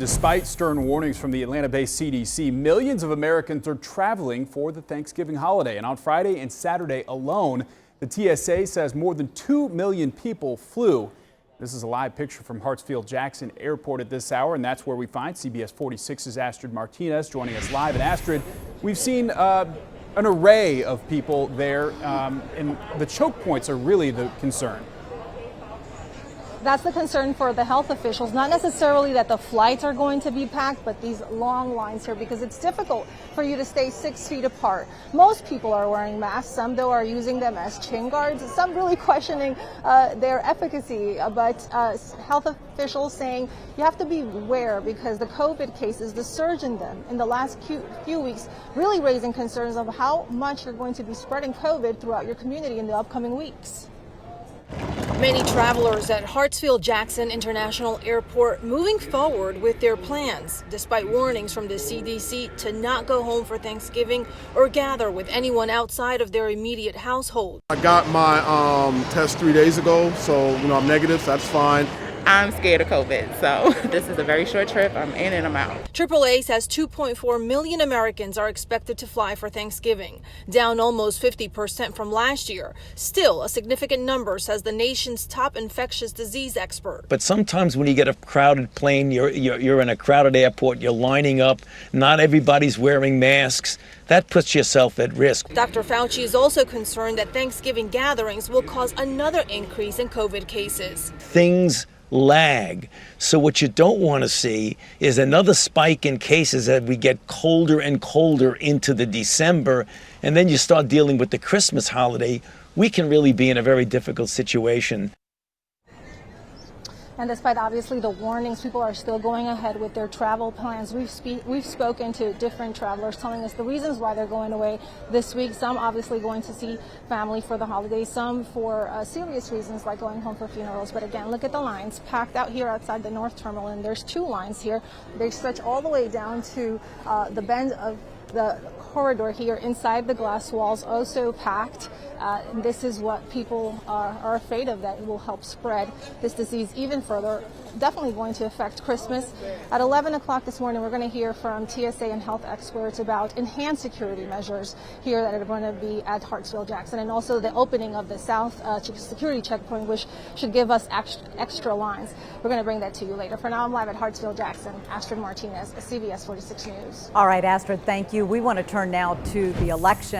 Despite stern warnings from the Atlanta-based CDC, millions of Americans are traveling for the Thanksgiving holiday. And on Friday and Saturday alone, the TSA says more than 2 million people flew. This is a live picture from Hartsfield-Jackson Airport at this hour, and that's where we find CBS 46's Astrid Martinez joining us live. And Astrid, we've seen an array of people there, and the choke points are really the concern. That's the concern for the health officials, not necessarily that the flights are going to be packed, but these long lines here, because it's difficult for you to stay 6 feet apart. Most people are wearing masks, some though are using them as chin guards, some really questioning their efficacy, but health officials saying you have to be aware because the COVID cases, the surge in them in the last few weeks, really raising concerns of how much you're going to be spreading COVID throughout your community in the upcoming weeks. Many travelers at Hartsfield-Jackson International Airport moving forward with their plans, despite warnings from the CDC to not go home for Thanksgiving or gather with anyone outside of their immediate household. I got my test 3 days ago, so I'm negative, so that's fine. I'm scared of COVID, so this is a very short trip. I'm in and I'm out. AAA says 2.4 million Americans are expected to fly for Thanksgiving, down almost 50% from last year. Still, a significant number, says the nation's top infectious disease expert. But sometimes when you get a crowded plane, you're in a crowded airport, you're lining up, not everybody's wearing masks. That puts yourself at risk. Dr. Fauci is also concerned that Thanksgiving gatherings will cause another increase in COVID cases. Things lag. So what you don't want to see is another spike in cases as we get colder and colder into the December, and then you start dealing with the Christmas holiday. We can really be in a very difficult situation. And despite obviously the warnings, people are still going ahead with their travel plans. We've spoken to different travelers telling us the reasons why they're going away this week. Some obviously going to see family for the holidays, some for serious reasons like going home for funerals. But again, look at the lines packed out here outside the North Terminal, and there's 2 lines here. They stretch all the way down to the bend of the corridor here inside the glass walls, also packed. This is what people are afraid of, that it will help spread this disease even further. Definitely going to affect Christmas. At 11 o'clock this morning, we're going to hear from TSA and health experts about enhanced security measures here that are going to be at Hartsfield-Jackson, and also the opening of the South security checkpoint, which should give us extra lines. We're going to bring that to you later. For now, I'm live at Hartsfield-Jackson. Astrid Martinez, CBS 46 News. All right, Astrid, thank you. We want to turn now to the election.